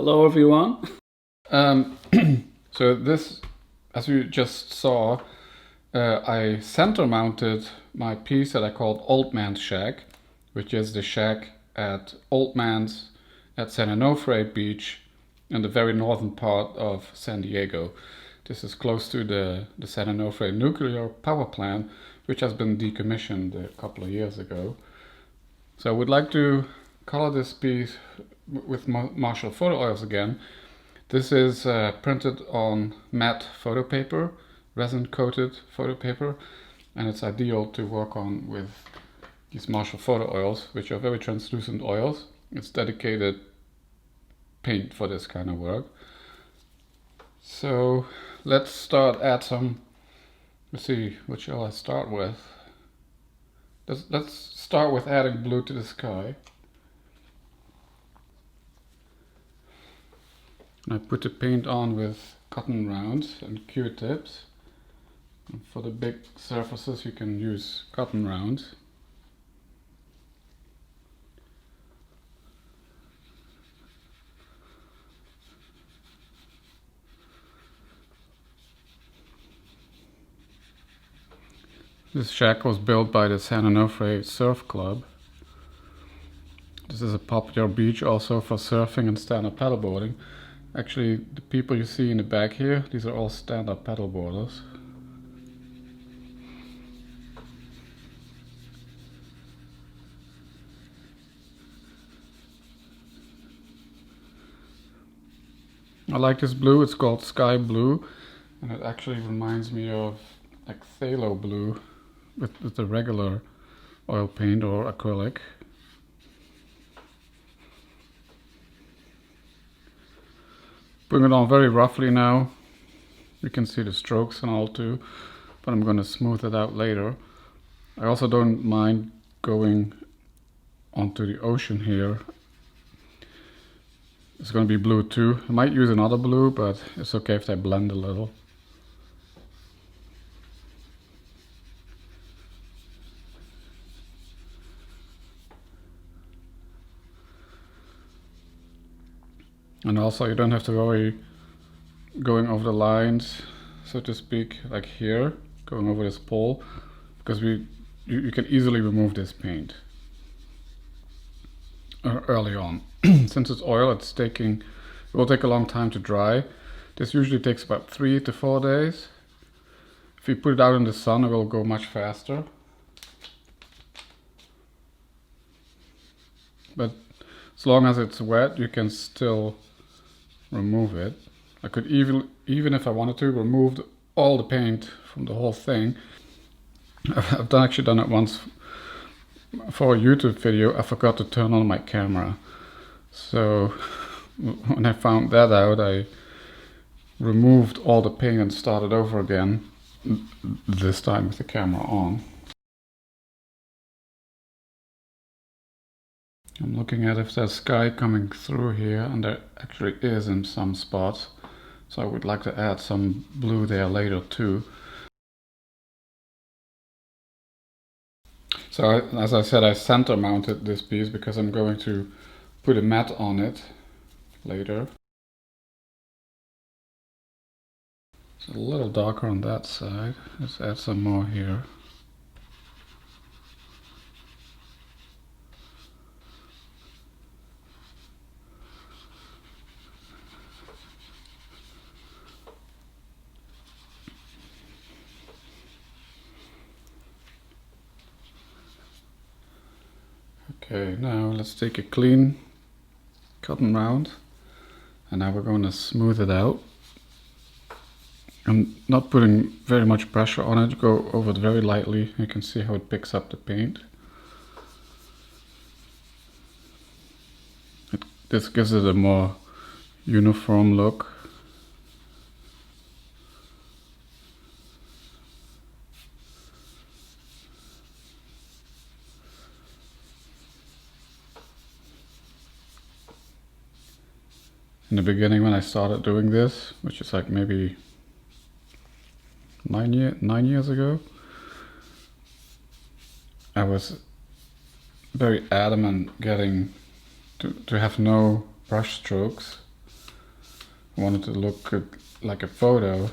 Hello everyone. So this, as you just saw, I center mounted my piece that I called Old Man's Shack, which is the shack at Old Man's at San Onofre Beach in the very northern part of San Diego. This is close to the San Onofre nuclear power plant, which has been decommissioned a couple of years ago. So I would like to color this piece with Marshall photo oils again. This is printed on matte photo paper, resin-coated photo paper, and it's ideal to work on with these Marshall photo oils, which are very translucent oils. It's dedicated paint for this kind of work. So let's start add some, let's see, what shall I start with? Let's start with adding blue to the sky. I put the paint on with cotton rounds and Q-tips. For the big surfaces you can use cotton rounds. This shack was built by the San Onofre Surf Club. This is a popular beach also for surfing and stand-up paddleboarding. Actually, the people you see in the back here, these are all stand-up paddleboarders. I like this blue, it's called sky blue, and it actually reminds me of like phthalo blue with the regular oil paint or acrylic. Bring it on very roughly now. You can see the strokes and all too, but I'm going to smooth it out later. I also don't mind going onto the ocean here. It's going to be blue too. I might use another blue, but it's okay if they blend a little. And also you don't have to worry going over the lines, so to speak, like here, going over this pole, because you can easily remove this paint early on. Since it's oil, it will take a long time to dry. This usually takes about 3 to 4 days. If you put it out in the sun, it will go much faster. But as long as it's wet, you can still remove it. I could even if I wanted to, remove all the paint from the whole thing. I've actually done it once for a YouTube video. I forgot to turn on my camera. So when I found that out, I removed all the paint and started over again, this time with the camera on. I'm looking at if there's sky coming through here, and there actually is in some spots. So I would like to add some blue there later too. So as I said, I center mounted this piece because I'm going to put a mat on it later. It's a little darker on that side. Let's add some more here. Okay, now let's take a clean cotton round, and now we're going to smooth it out. I'm not putting very much pressure on it, go over it very lightly. You can see how it picks up the paint. This gives it a more uniform look. In the beginning, when I started doing this, which is like maybe 9 years ago, I was very adamant getting to have no brush strokes wanted to look good, like a photo.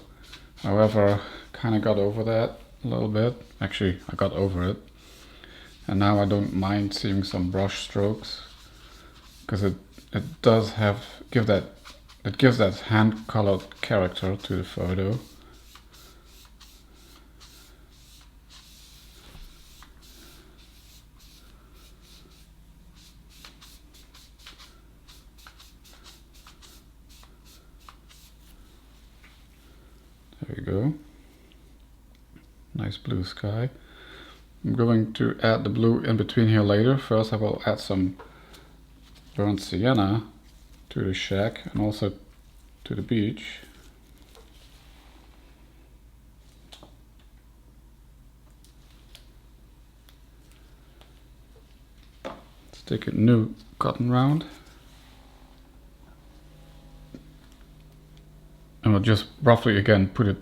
However, kind of got over that a little bit. Actually, I got over it. And now I don't mind seeing some brush strokes, because it does give that hand colored character to the photo. There we go. Nice blue sky. I'm going to add the blue in between here later. First I will add some burnt sienna to the shack and also to the beach. Let's take a new cotton round. And we'll just roughly again put it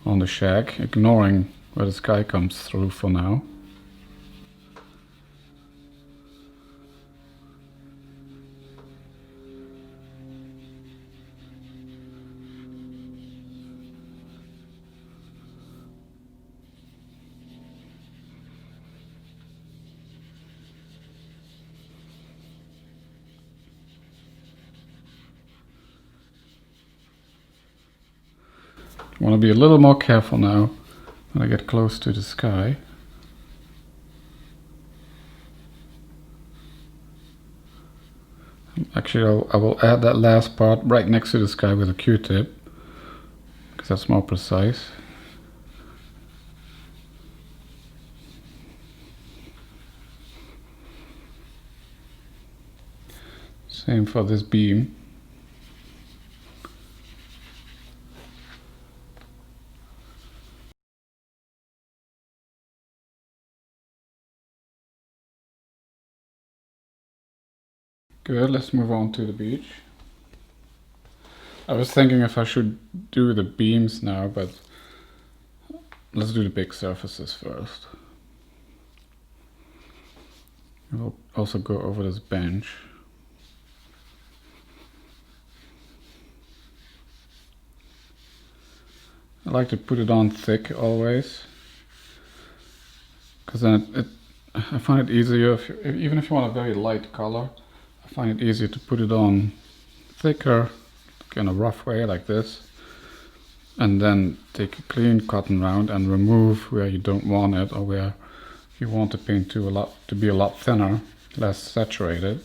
on the shack, ignoring where the sky comes through for now. I want to be a little more careful now when I get close to the sky. Actually, I will add that last part right next to the sky with a Q-tip, because that's more precise. Same for this beam. Good, let's move on to the beach. I was thinking if I should do the beams now, but let's do the big surfaces first. We'll also go over this bench. I like to put it on thick always, because then I find it easier, even if you want a very light color, I find it easier to put it on thicker, in a rough way like this, and then take a clean cotton round and remove where you don't want it, or where you want the paint to be a lot thinner, less saturated.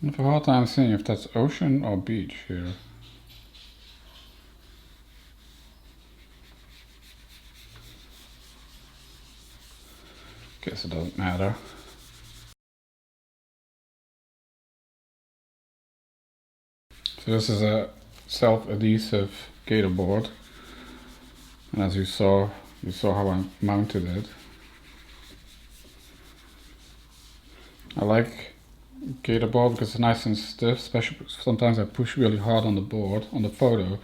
I have a hard time seeing if that's ocean or beach here. Guess it doesn't matter. So this is a self-adhesive gator board, and as you saw how I mounted it. I like gator board because it's nice and stiff, especially sometimes I push really hard on the board, on the photo,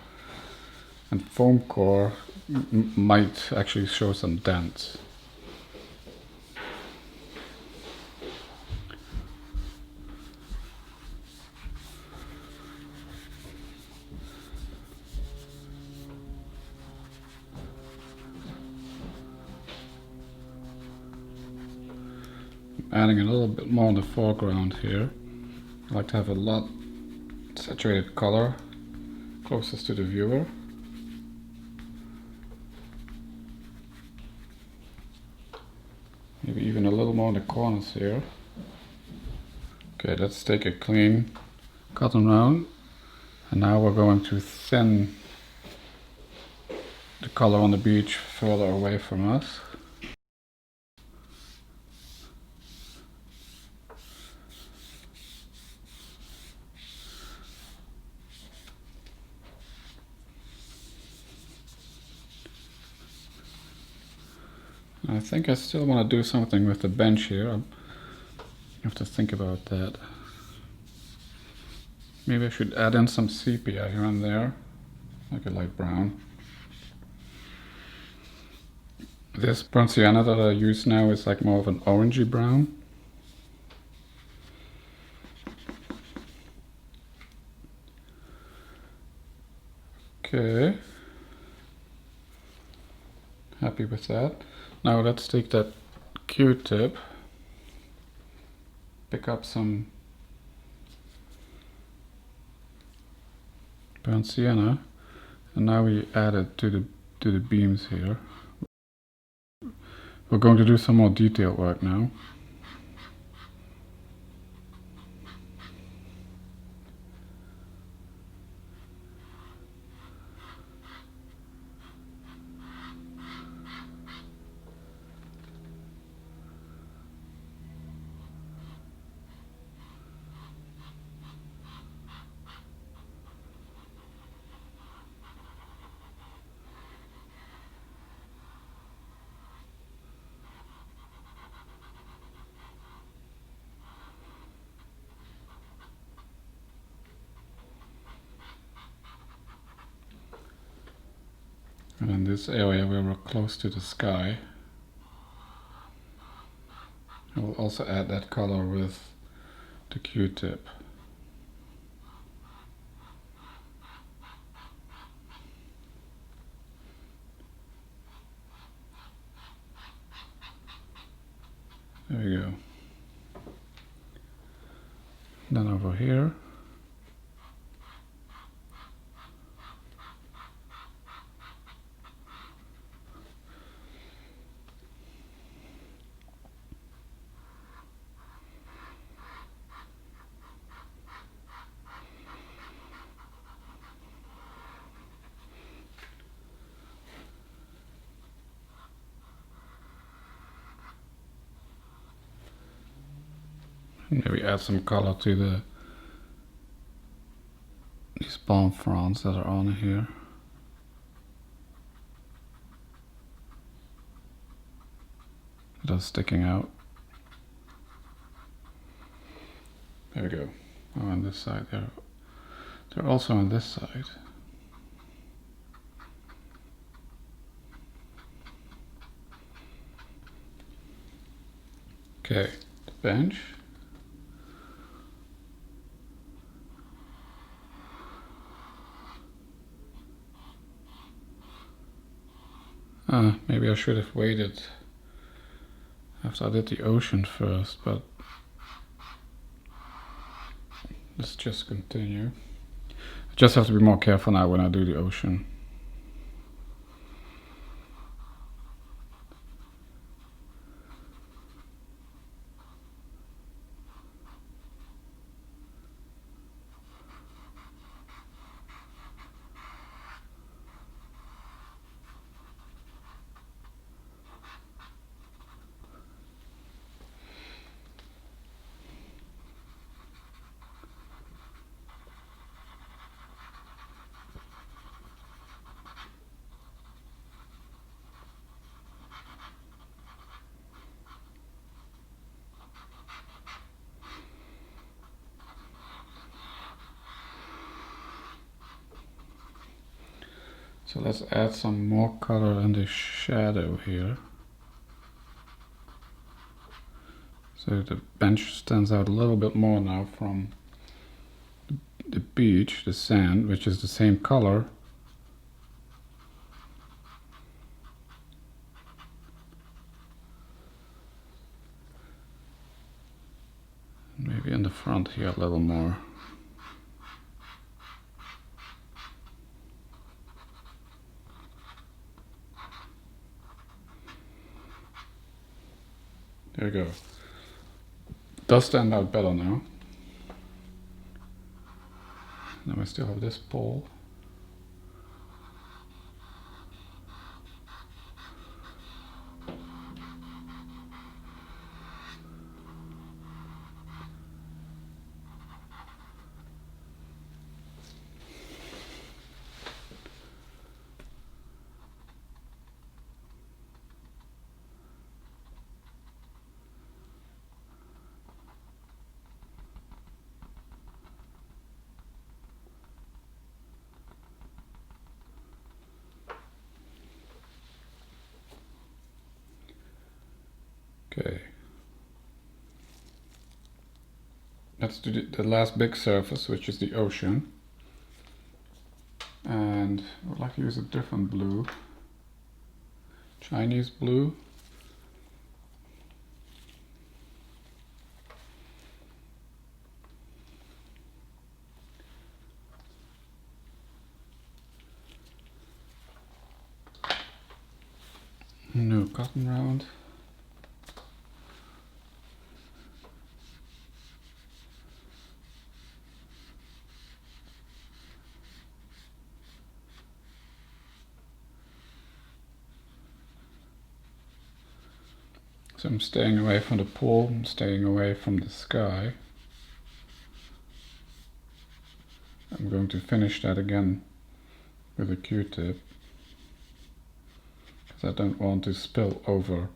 and foam core might actually show some dents. Adding a little bit more in the foreground here. I like to have a lot saturated color closest to the viewer. Maybe even a little more in the corners here. Okay, let's take a clean cotton round, and now we're going to thin the color on the beach further away from us. I think I still want to do something with the bench here. I have to think about that. Maybe I should add in some sepia here and there, like a light brown. This burnt sienna that I use now is like more of an orangey brown. Okay. Happy with that. Now let's take that Q-tip, pick up some burnt sienna, and now we add it to the beams here. We're going to do some more detail work now. And in this area where we're close to the sky, I will also add that color with the Q-tip. There we go. Then over here, maybe add some color to these palm fronds that are on here. That are sticking out. There we go. Oh, on this side there. They're also on this side. Okay, the bench. Maybe I should have waited after I did the ocean first, but let's just continue. I just have to be more careful now when I do the ocean. So let's add some more color in the shadow here. So the bench stands out a little bit more now from the beach, the sand, which is the same color. Maybe in the front here a little more. There we go. Does stand out better now. Then we still have this pole. Okay. Let's do the last big surface, which is the ocean. And and I would like to use a different blue, Chinese blue. No cotton round. So I'm staying away from the pool, I'm staying away from the sky. I'm going to finish that again with a Q-tip, because I don't want to spill over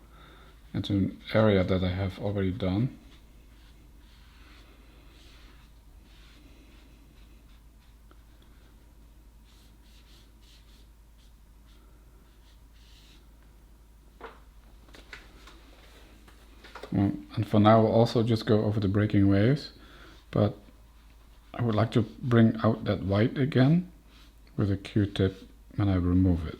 into an area that I have already done. Well, and for now I'll also just go over the breaking waves, but I would like to bring out that white again with a Q-tip when I remove it.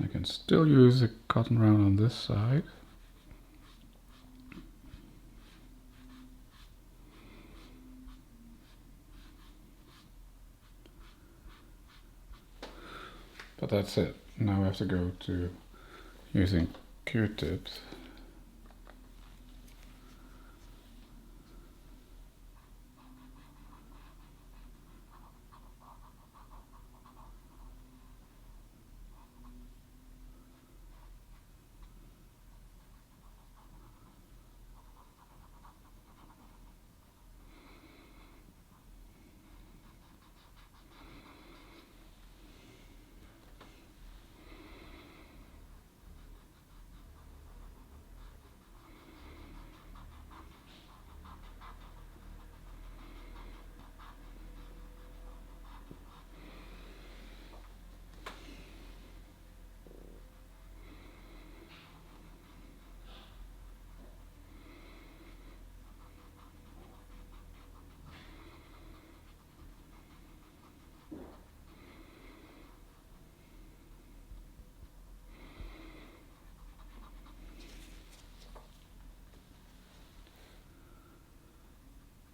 I can still use a cotton round on this side. But that's it. Now I have to go to using Q-tips.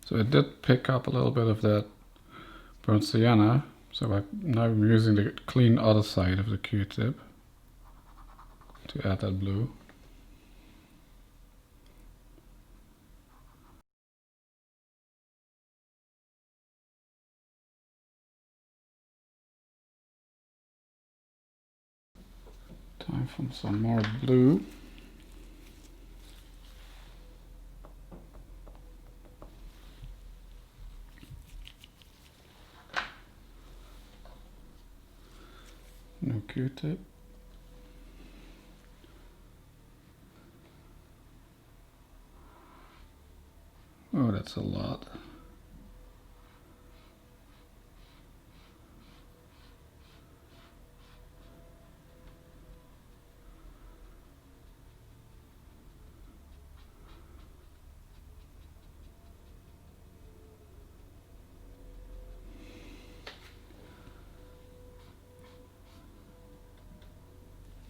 So it did pick up a little bit of that burnt sienna, so now I'm using the clean other side of the Q-tip to add that blue. Time for some more blue. No Q-tip. Oh, that's a lot.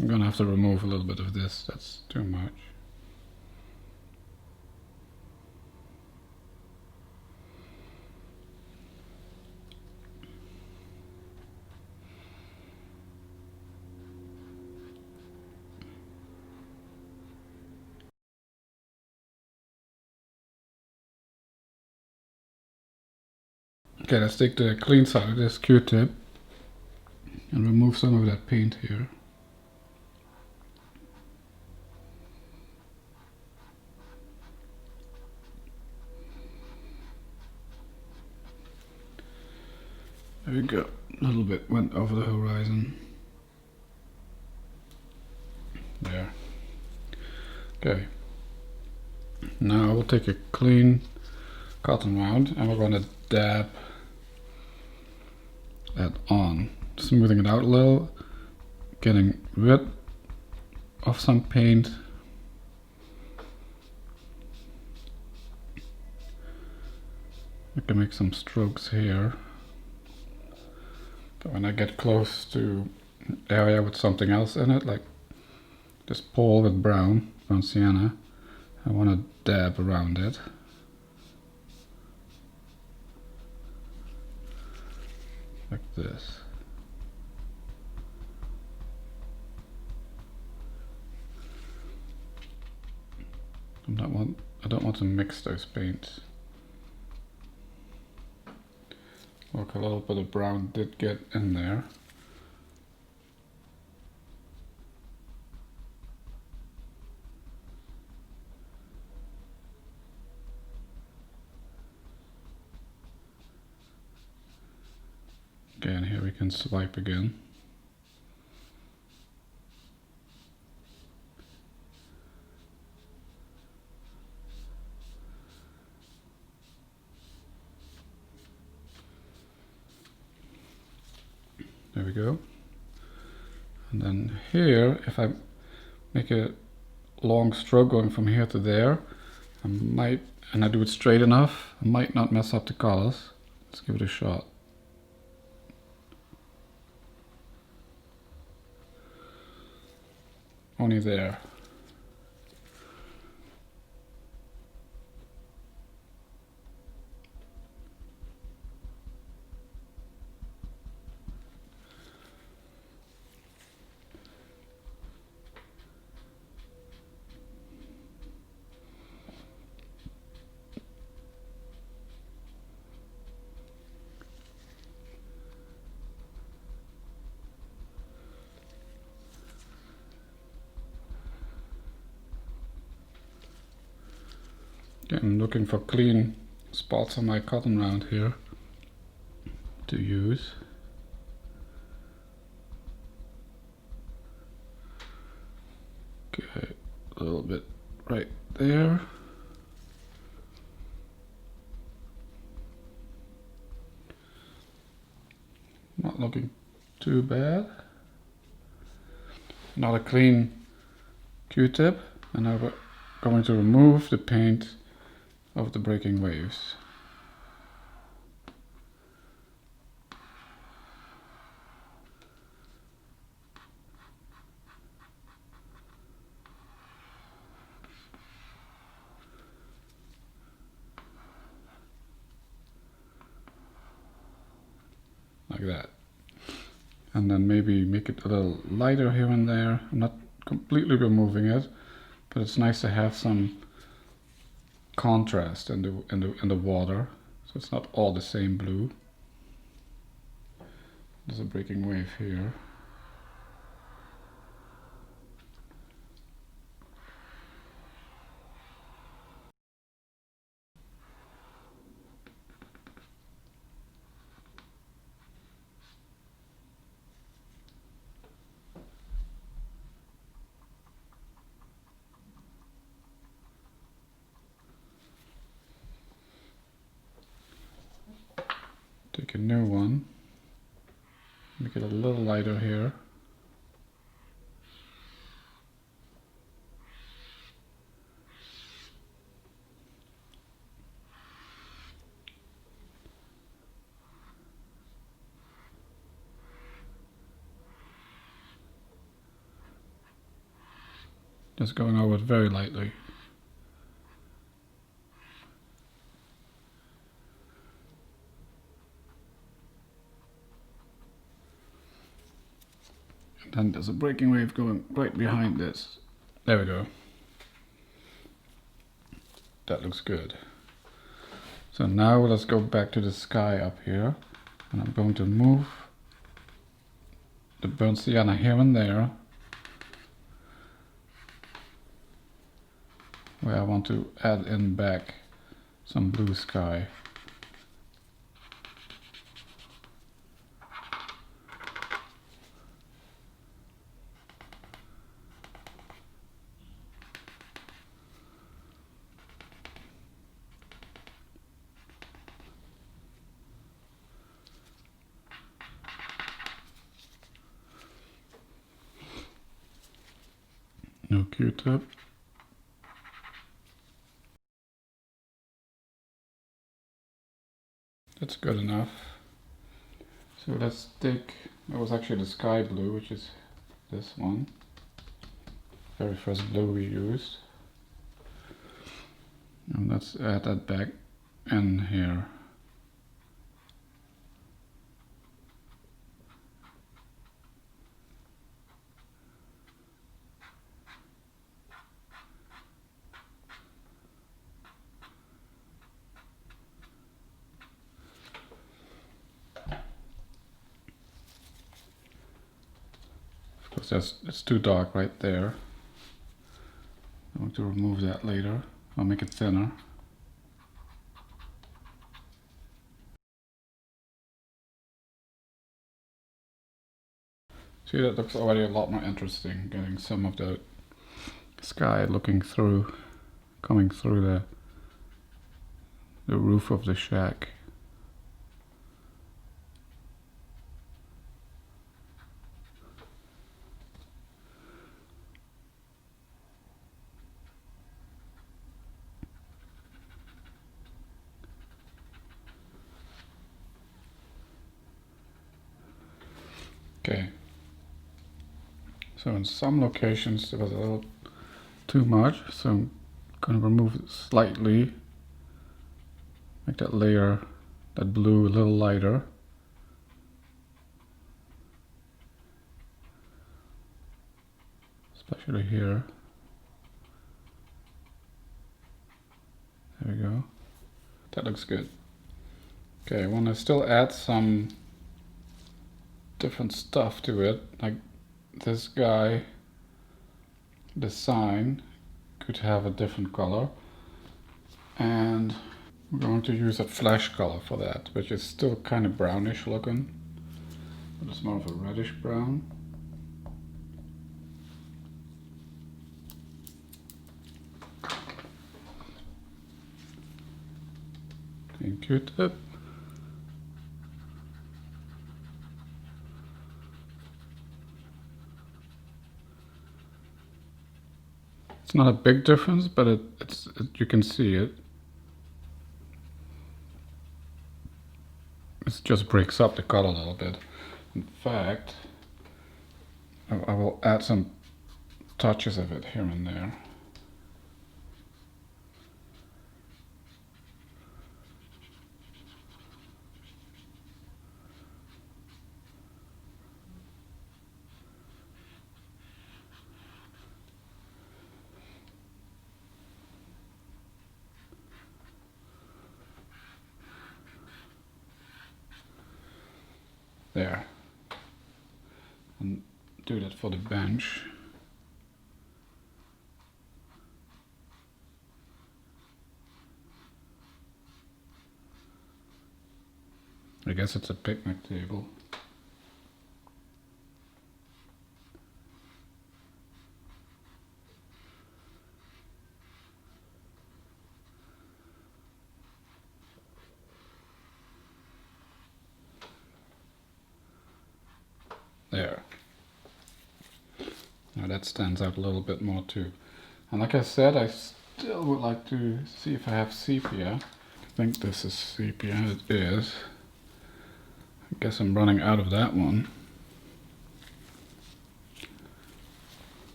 I'm gonna have to remove a little bit of this, that's too much. Okay, let's take the clean side of this Q-tip and remove some of that paint here. There we go, a little bit went over the horizon. Okay. Now we'll take a clean cotton round and we're going to dab that on, smoothing it out a little, getting rid of some paint. I can make some strokes here. But when I get close to an area with something else in it, like this pole with brown sienna, I want to dab around it. Like this. I don't want to mix those paints. Look, a little bit of brown did get in there. Okay, and here we can swipe again. There we go. And then here, if I make a long stroke going from here to there, I might, and I do it straight enough, I might not mess up the colors. Let's give it a shot. Only there. Okay, I'm looking for clean spots on my cotton round here to use. Okay, a little bit right there. Not looking too bad. Another clean Q-tip, and now we're going to remove the paint of the breaking waves. Like that. And then maybe make it a little lighter here and there. I'm not completely removing it, but it's nice to have some contrast in the water, so it's not all the same blue. There's a breaking wave here. Take a new one, make it a little lighter here. Just going over it very lightly. And then there's a breaking wave going right behind this. There we go. That looks good. So now let's go back to the sky up here. And I'm going to move the burnt sienna here and there, where I want to add in back some blue sky. Q-tip. That's good enough. So let's take, that was actually the sky blue, which is this one. Very first blue we used. And let's add that back in here. Because it's too dark right there. I want to remove that later. I'll make it thinner. See, that looks already a lot more interesting, getting some of the sky looking through, coming through the roof of the shack. Okay. So in some locations it was a little too much, so I'm going to remove it slightly, make that layer, that blue, a little lighter. Especially here. There we go. That looks good. Okay, I want to still add some different stuff to it, like this guy, the sign could have a different color, and we're going to use a flash color for that, which is still kind of brownish looking, but it's more of a reddish brown. And Q-tip. It's not a big difference, but you can see it. It just breaks up the color a little bit. In fact, I will add some touches of it here and there. There. And do that for the bench. I guess it's a picnic table. There. Now that stands out a little bit more too. And like I said, I still would like to see if I have sepia. I think this is sepia, it is. I guess I'm running out of that one.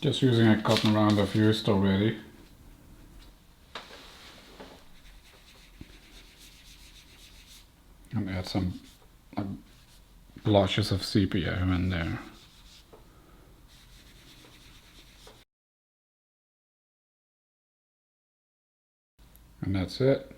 Just using a cotton round I've used already. And add some blotches of sepia here and there. And that's it.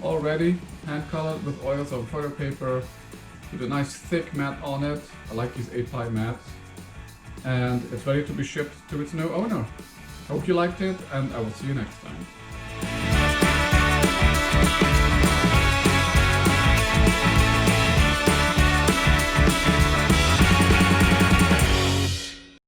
Already hand colored with oils or photo paper with a nice thick mat on it. I like these 8-ply mats. And it's ready to be shipped to its new owner. Hope you liked it, and I will see you next time.